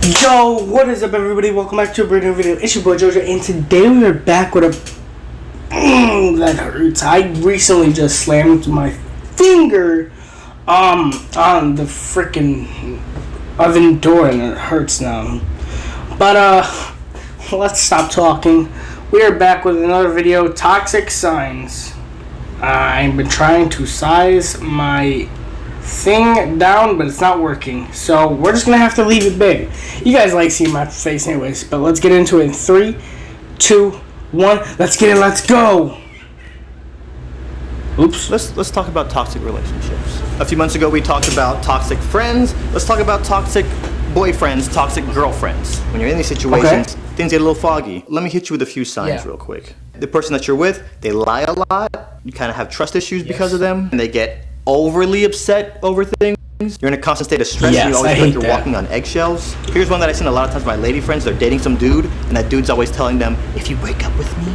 Yo, what is up, everybody? Welcome back to a brand new video. It's your boy Jojo, and today we are back with a that hurts. I recently just slammed my finger on the freaking oven door, and it hurts now. But let's stop talking. We are back with another video. Toxic signs. I've been trying to size my thing down, but it's not working, so we're just gonna have to leave it big. You guys like seeing my face anyways, but let's get into it in 3, 2, 1. Let's get it. Let's go. Oops. Let's talk about toxic relationships. A few months ago we talked about toxic friends. Let's talk about toxic boyfriends, toxic girlfriends. When you're in these situations, things get a little foggy. Let me hit you with a few signs real quick. The person that you're with, they lie a lot. You kind of have trust issues because of them, and they get overly upset over things. You're in a constant state of stress. You always feel like you're walking on eggshells. Here's one that I've seen a lot of times with my lady friends. They're dating some dude, and that dude's always telling them, if you break up with me,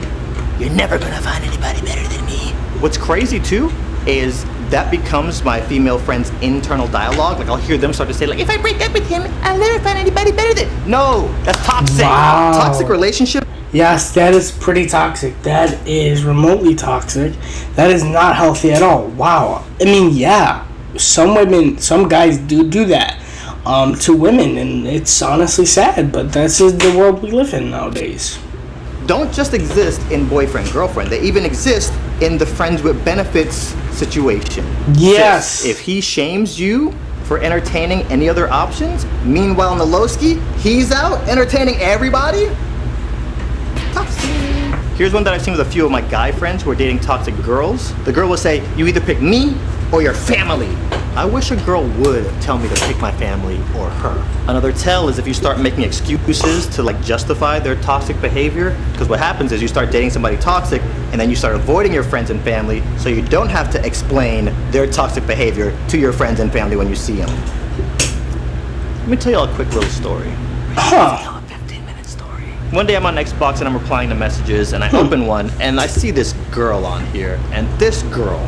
you're never gonna find anybody better than me. What's crazy too is that becomes my female friend's internal dialogue. Like, I'll hear them start to say, like, if I break up with him, I'll never find anybody better than. No, that's toxic. Wow. Toxic relationship. Yes, that is pretty toxic. That is remotely toxic. That is not healthy at all. Wow. I mean, yeah, some women, some guys do that to women, and it's honestly sad, but that's just the world we live in nowadays. Don't just exist in boyfriend, girlfriend. They even exist in the friends with benefits situation. Yes. If he shames you for entertaining any other options, meanwhile Noloski, he's out entertaining everybody. Toxic. Here's one that I've seen with a few of my guy friends who are dating toxic girls. The girl will say, you either pick me or your family. I wish a girl would tell me to pick my family or her. Another tell is if you start making excuses to like justify their toxic behavior, because what happens is you start dating somebody toxic and then you start avoiding your friends and family so you don't have to explain their toxic behavior to your friends and family when you see them. Let me tell you all a quick little story. One day I'm on Xbox and I'm replying to messages, and I open one and I see this girl on here, and this girl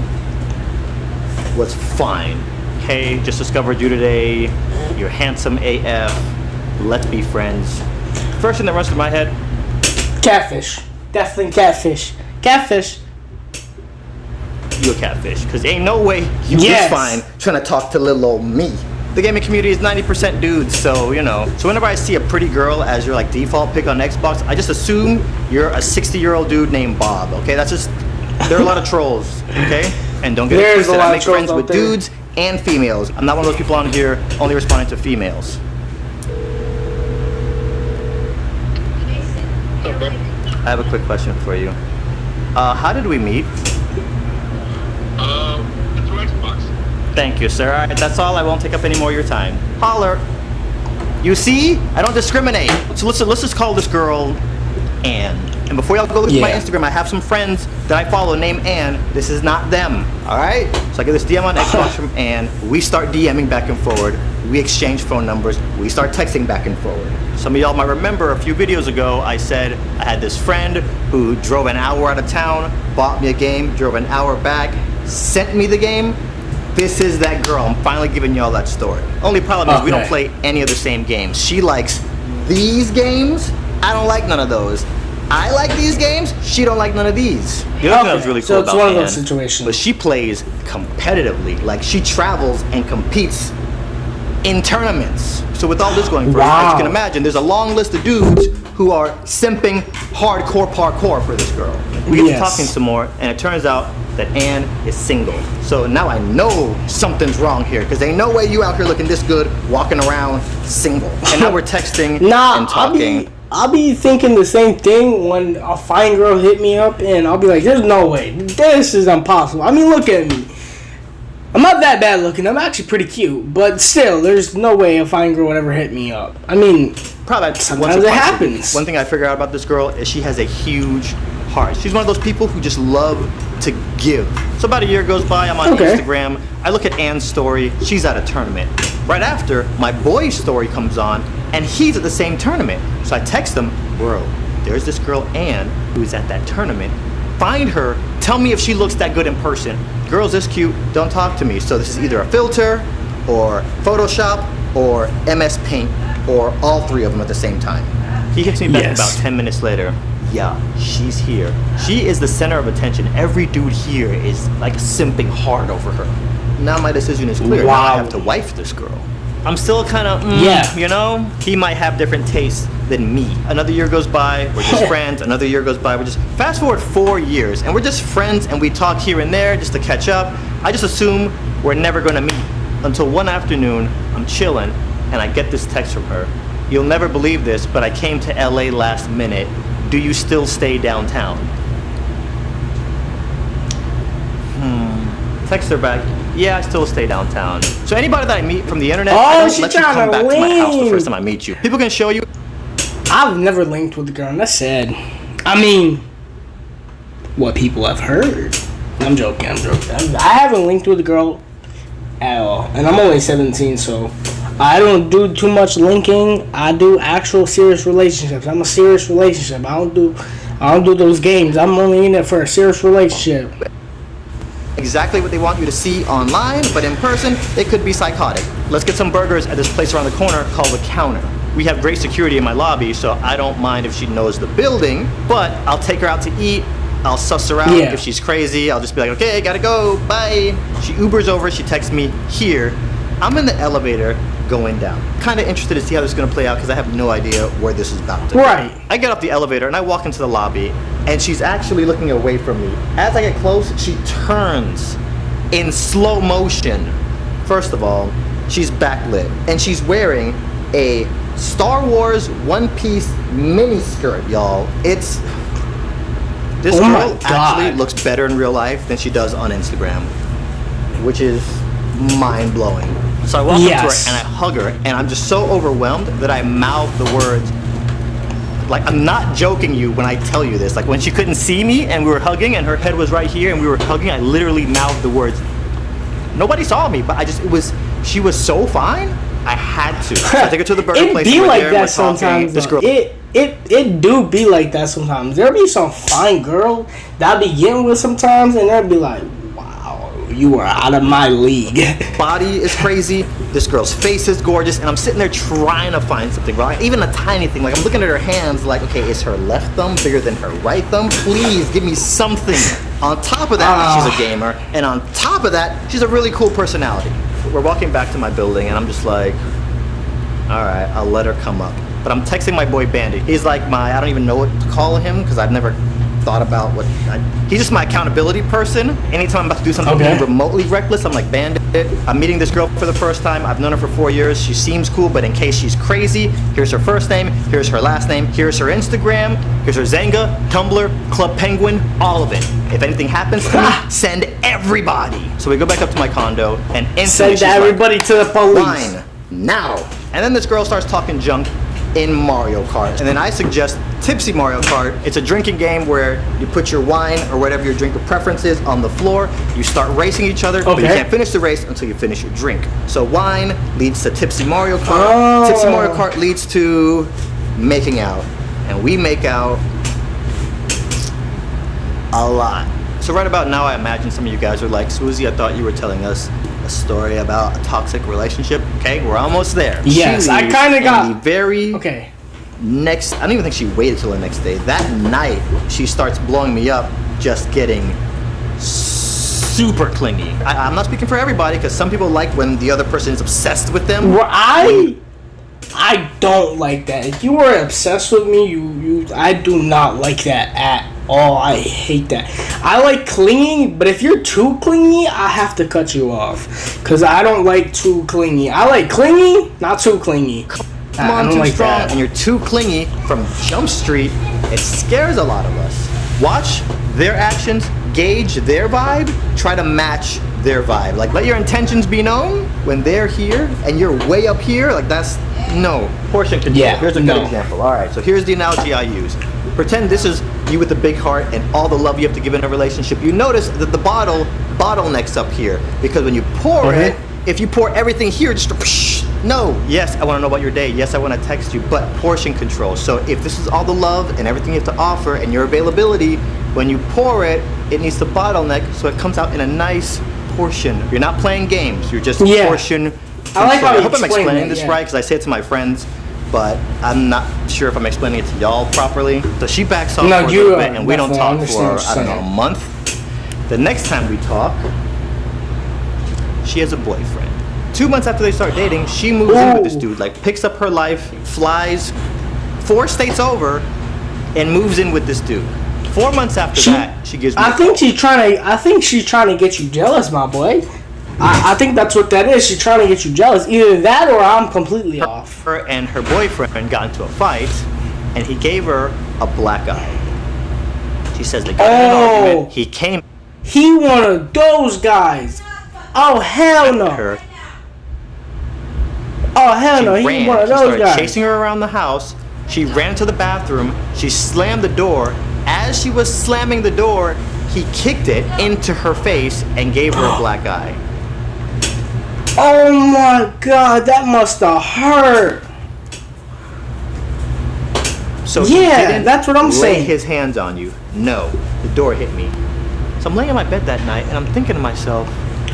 was fine. Hey, just discovered you today. You're handsome AF. Let's be friends. First thing that runs through my head, Catfish. Definitely catfish. Catfish. You a catfish, because ain't no way you just fine trying to talk to little old me. The gaming community is 90% dudes, so you know. So whenever I see a pretty girl as your like default pick on Xbox, I just assume you're a 60-year-old dude named Bob. Okay, that's just. There are a lot of trolls. Okay, and don't get it twisted. I make friends with dudes and females. I'm not one of those people on here only responding to females. I have a quick question for you. How did we meet? Through Xbox. Thank you, sir. All right, that's all. I won't take up any more of your time. Holler. You see? I don't discriminate. So let's just call this girl Ann. And before y'all go look at my Instagram, I have some friends that I follow named Ann. This is not them. All right? So I get this DM on Xbox from Ann. We start DMing back and forward. We exchange phone numbers. We start texting back and forward. Some of y'all might remember a few videos ago, I said I had this friend who drove an hour out of town, bought me a game, drove an hour back, sent me the game. This is that girl. I'm finally giving y'all that story. Only problem is we don't play any of the same games. She likes these games. I don't like none of those. I like these games. She don't like none of these. The other thing that was really cool about Ann, those situations. but she plays competitively. Like, she travels and competes in tournaments. So with all this going for us, as you can imagine, there's a long list of dudes who are simping hardcore parkour for this girl. We get to talking some more, and it turns out that Ann is single. So now I know something's wrong here, because ain't no way you out here looking this good, walking around single. And now we're texting and talking. I'll be thinking the same thing when a fine girl hit me up, and I'll be like, there's no way. This is impossible. I mean, look at me. I'm not that bad looking. I'm actually pretty cute. But still, there's no way a fine girl would ever hit me up. I mean, probably sometimes it happens. One thing I figured out about this girl is she has a huge heart. She's one of those people who just love to give. So about a year goes by, I'm on Instagram. I look at Ann's story. She's at a tournament. Right after, my boy's story comes on, and he's at the same tournament. So I text him, bro, there's this girl Ann who's at that tournament. Find her, tell me if she looks that good in person. Girls this cute, don't talk to me. So this is either a filter or Photoshop or MS Paint. or all three of them at the same time. He hits me back Yes. about 10 minutes later. Yeah, she's here. She is the center of attention. Every dude here is like simping hard over her. Now my decision is clear. Now I Wow. have to wife this girl. I'm still kind of, Yeah. you know, he might have different tastes than me. Another year goes by, we're just friends. Another year goes by, we're just, fast forward 4 years, and we're just friends, and we talk here and there just to catch up. I just assume we're never gonna meet. Until one afternoon, I'm chilling, and I get this text from her. You'll never believe this, but I came to LA last minute. Do you still stay downtown? Text her back. Yeah, I still stay downtown. So anybody that I meet from the internet, Oh, I don't she let you come tryna back to my house the link. first time I meet you. People can show you. I've never linked with a girl, and that's sad. I mean, what people have heard. I'm joking. I haven't linked with a girl at all, and I'm only 17, so I don't do too much linking. I do actual serious relationships. I'm a serious relationship. I don't do those games. I'm only in it for a serious relationship. Exactly what they want you to see online, but in person, it could be psychotic. Let's get some burgers at this place around the corner called The Counter. We have great security in my lobby, so I don't mind if she knows the building, but I'll take her out to eat. I'll suss her out. Yeah. If she's crazy, I'll just be like, okay, gotta go, bye. She Ubers over, she texts me here. I'm in the elevator going down. Kind of interested to see how this is gonna play out because I have no idea where this is about to go. Right. I get off the elevator and I walk into the lobby, and she's actually looking away from me. As I get close, she turns in slow motion. First of all, she's backlit, and she's wearing a Star Wars one-piece miniskirt, y'all. This Oh my girl actually God. looks better in real life than she does on Instagram, which is mind-blowing. So I walk up to Yes. her and I hug her, and I'm just so overwhelmed that I mouth the words. Like, I'm not joking you when I tell you this. Like, when she couldn't see me and we were hugging and her head was right here and we were hugging, I literally mouthed the words. Nobody saw me, but she was so fine, I had to. So I take her to the burger It place. be and we're like there and that we're talking. sometimes. This though. girl. It do be like that sometimes. There be some fine girl that I be getting with sometimes, and they'll be like, "Wow, you are out of my league." Body is crazy. This girl's face is gorgeous, and I'm sitting there trying to find something wrong. Even a tiny thing. Like, I'm looking at her hands, like, okay, is her left thumb bigger than her right thumb? Please give me something. On top of that, she's a gamer, and on top of that, she's a really cool personality. We're walking back to my building, and I'm just like, all right, I'll let her come up. But I'm texting my boy Bandit. He's like I don't even know what to call him because I've never thought about he's just my accountability person. Anytime I'm about to do something Okay. remotely reckless, I'm like, Bandit, I'm meeting this girl for the first time. I've known her for 4 years. She seems cool, but in case she's crazy, here's her first name, here's her last name, here's her Instagram, here's her Zanga, Tumblr, Club Penguin, all of it. If anything happens to me, send everybody. So we go back up to my condo, and instantly Send she's like, everybody to the police. wine now. And then this girl starts talking junk in Mario Kart. And then I suggest Tipsy Mario Kart. It's a drinking game where you put your wine or whatever your drink of preference is on the floor. You start racing each other, but you Okay. can't finish the race until you finish your drink. So wine leads to Tipsy Mario Kart. Oh. Tipsy Mario Kart leads to making out. And we make out a lot. So right about now, I imagine some of you guys are like, Swoozy, I thought you were telling us a story about a toxic relationship. Okay, we're almost there. Yes, She I leaves, kinda and got- the very Okay. next, I don't even think she waited till the next day. That night, she starts blowing me up, just getting super clingy. I'm not speaking for everybody, because some people like when the other person is obsessed with them. Well, I don't like that. If you are obsessed with me, I do not like that at all. I hate that. I like clinging, but if you're too clingy, I have to cut you off. Cause I don't like too clingy. I like clingy, not too clingy. Come I on, don't too like strong, that. and you're too clingy from Jump Street. It scares a lot of us. Watch their actions, gauge their vibe, try to match their vibe. Like, let your intentions be known when they're here and you're way up here. Like, that's no portion control. Yeah, Here's a good no. example. All right, so here's the analogy I use. Pretend this is you with a big heart and all the love you have to give in a relationship. You notice that the bottleneck's up here because when you pour Okay. it, if you pour everything here, just no. Yes, I want to know about your day. Yes, I want to text you, but portion control. So if this is all the love and everything you have to offer and your availability, when you pour it, it needs to bottleneck so it comes out in a nice portion. You're not playing games. You're just Yeah. portion. I like how control. you I hope I'm explain explaining that, this yeah. right because I say it to my friends but I'm not sure if I'm explaining it to y'all properly. So she backs off No, for a you little are, bit, and we don't definitely, I talk for, understand I don't know, a month. The next time we talk, she has a boyfriend. 2 months after they start dating, she moves in with this dude, like picks up her life, flies 4 states over, and moves in with this dude. 4 months after that, she gives me I think she's trying to get you jealous, my boy. I think that's what that is. She's trying to get you jealous. Either that or I'm completely off. Her and her boyfriend got into a fight, and he gave her a black eye. She says they got in an argument. He came. He one of those guys. Oh hell no. Her. Oh hell no. He He one of He those started guys. chasing her around the house. She ran to the bathroom. She slammed the door. As she was slamming the door, he kicked it into her face and gave her a black eye. Oh my god, that must have hurt. So he Yeah, didn't that's what I'm lay saying. his hands on you. No, the door hit me. So I'm laying in my bed that night and I'm thinking to myself,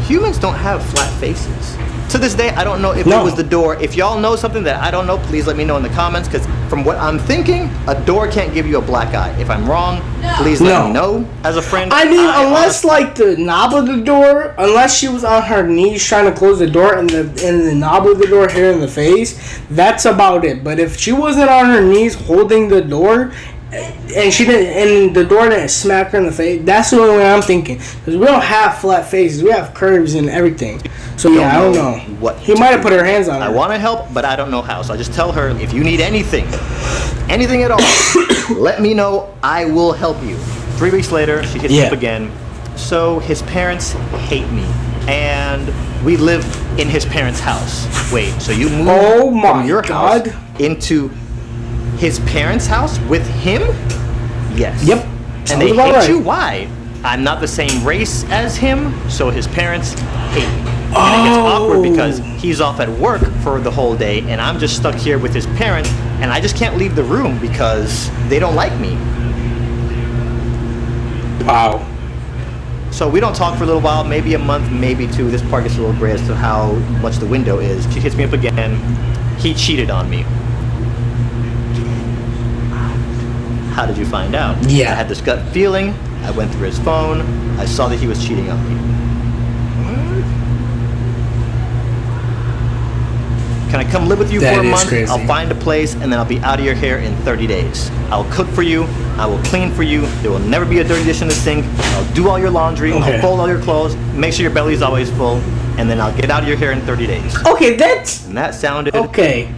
humans don't have flat faces. To this day, I don't know if it was the door. If y'all know something that I don't know, please let me know in the comments, because from what I'm thinking, a door can't give you a black eye. If I'm wrong, please let me know as a friend. I mean, unless like the knob of the door, unless she was on her knees trying to close the door and the knob of the door hit her in the face, that's about it. But if she wasn't on her knees holding the door, and she didn't, and the door didn't smack her in the face, that's the only way I'm thinking. Because we don't have flat faces, we have curves and everything. So yeah, I don't know. What he might have put her hands on her. I want to help, but I don't know how. So I just tell her, if you need anything at all, let me know. I will help you. 3 weeks later, she hits me up again. So his parents hate me, and we live in his parents' house. Wait, so you moved from your house into his parents' house with him? Yes. Yep. And they hate you? Why? I'm not the same race as him, so his parents hate me. And it gets awkward because he's off at work for the whole day, and I'm just stuck here with his parents, and I just can't leave the room because they don't like me. Wow. So we don't talk for a little while, maybe a month, maybe 2. This part gets a little gray as to how much the window is. She hits me up again. He cheated on me. How did you find out? Yeah. I had this gut feeling. I went through his phone. I saw that he was cheating on me. Can I come live with you for a month? Crazy. I'll find a place and then I'll be out of your hair in 30 days. I'll cook for you. I will clean for you. There will never be a dirty dish in the sink. I'll do all your laundry. I'll fold all your clothes. Make sure your belly's always full. And then I'll get out of your hair in 30 days. Okay, And that sounded... Okay.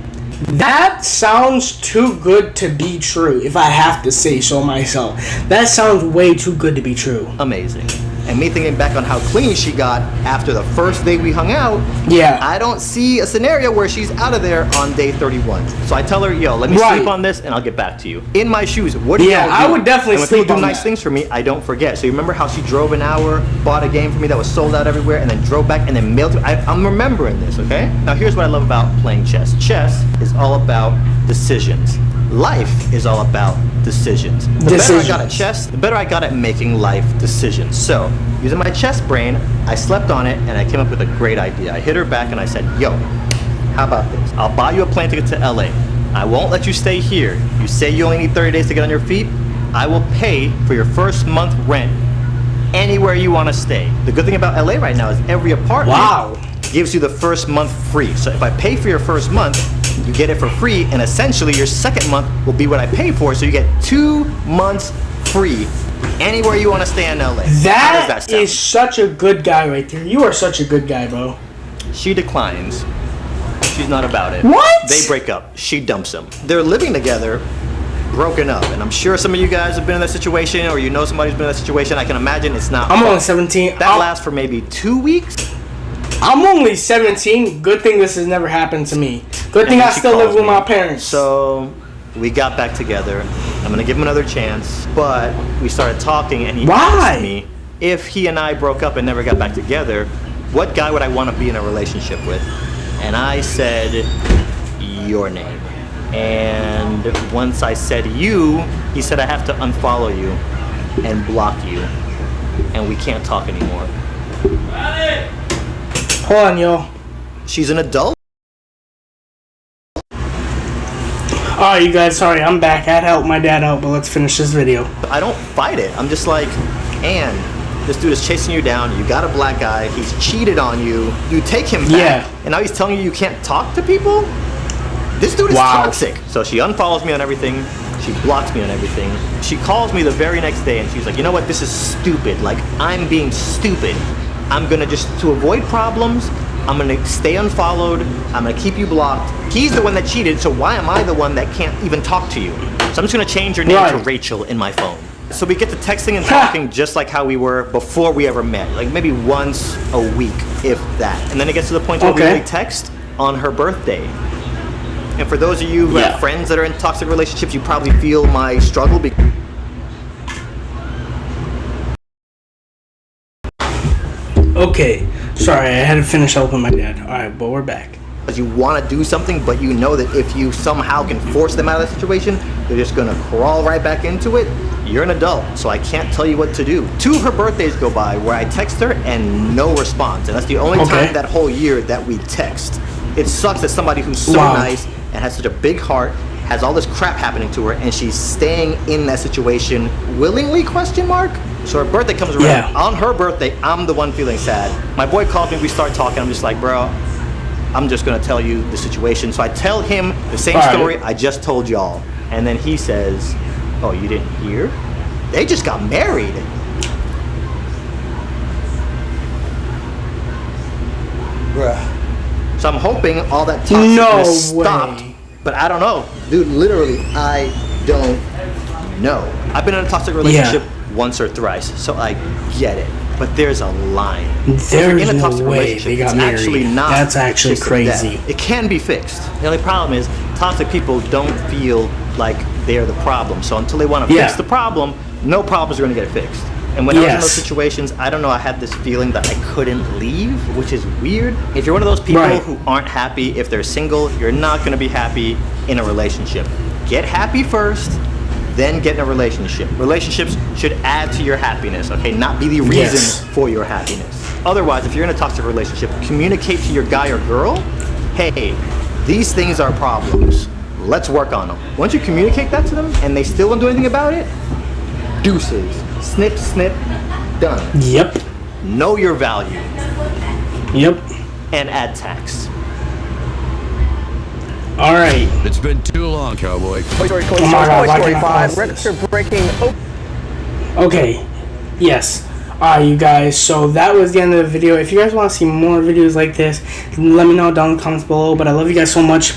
That sounds too good to be true, if I have to say so myself. That sounds way too good to be true. Amazing. And me thinking back on how clean she got after the first day we hung out, I don't see a scenario where she's out of there on day 31. So I tell her, yo, let me sleep on this and I'll get back to you. In my shoes, what do y'all do? I would definitely and when sleep people do on nice things for me, I don't forget. So you remember how she drove an hour, bought a game for me that was sold out everywhere, and then drove back and then mailed it? I'm remembering this, okay? Now here's what I love about playing chess. Chess is all about decisions. Life is all about decisions. The better I got at chess, the better I got at making life decisions. So, using my chess brain, I slept on it and I came up with a great idea. I hit her back and I said, yo, how about this? I'll buy you a plane ticket to LA. I won't let you stay here. You say you only need 30 days to get on your feet. I will pay for your first month rent anywhere you want to stay. The good thing about LA right now is every apartment gives you the first month free. So if I pay for your first month, you get it for free, and essentially your second month will be what I pay for, so you get 2 months free anywhere you want to stay in LA. That is such a good guy right there. You are such a good guy, bro. She declines. She's not about it. What? They break up. She dumps him. They're living together, broken up, and I'm sure some of you guys have been in that situation, or you know somebody who's been in that situation. I can imagine it's not I'm fun. only 17. That lasts for maybe 2 weeks. I'm only 17. Good thing this has never happened to me. Good thing I still live with my parents. So we got back together. I'm gonna give him another chance, but we started talking, and he asked me if he and I broke up and never got back together, what guy would I want to be in a relationship with? And I said your name. And once I said you, he said I have to unfollow you and block you, and we can't talk anymore. Hold on, yo. She's an adult. Oh, you guys, sorry, I'm back. I had to help my dad out, but let's finish this video. I don't fight it. I'm just like, and this dude is chasing you down. You got a black eye. He's cheated on you. You take him back, and now he's telling you you can't talk to people? This dude is toxic. So she unfollows me on everything. She blocks me on everything. She calls me the very next day, and she's like, you know what? This is stupid. Like, I'm being stupid. I'm going to just, to avoid problems, I'm going to stay unfollowed. I'm going to keep you blocked. He's the one that cheated, so why am I the one that can't even talk to you? So I'm just going to change your name to Rachel in my phone. So we get to texting and talking just like how we were before we ever met. Like maybe once a week, if that. And then it gets to the point where we only text on her birthday. And for those of you who have friends that are in toxic relationships, you probably feel my struggle. Okay, sorry, I had to finish up with my dad. Alright, but we're back. Because you want to do something, but you know that if you somehow can force them out of the situation, they're just going to crawl right back into it. You're an adult, so I can't tell you what to do. 2 of her birthdays go by where I text her and no response. And that's the only time that whole year that we text. It sucks that somebody who's so nice and has such a big heart has all this crap happening to her, and she's staying in that situation willingly, question mark? So her birthday comes around. On her birthday, I'm the one feeling sad. My boy called me, we start talking. I'm just like, bro, I'm just gonna tell you the situation. So I tell him the same story I just told y'all. And then he says, oh, you didn't hear? They just got married. Bruh. So I'm hoping all that toxicness stopped. But I don't know. Dude, literally, I don't know. I've been in a toxic relationship once or thrice, so I get it. But there's a line. There's no way they got married. Actually not. That's actually crazy. It can be fixed. The only problem is toxic people don't feel like they're the problem. So until they want to fix the problem, no problems are going to get fixed. And when I was in those situations, I don't know, I had this feeling that I couldn't leave, which is weird. If you're one of those people who aren't happy, if they're single, you're not going to be happy in a relationship. Get happy first, then get in a relationship. Relationships should add to your happiness, okay? Not be the reason for your happiness. Otherwise, if you're in a toxic relationship, communicate to your guy or girl, hey, these things are problems. Let's work on them. Once you communicate that to them and they still don't do anything about it, deuces. Snip, snip, done. Yep. Know your value. Yep. And add tax. Alright. It's been too long, cowboy. Oh my god, why can't I pause this? Okay. Yes. Alright, you guys. So that was the end of the video. If you guys want to see more videos like this, let me know down in the comments below. But I love you guys so much.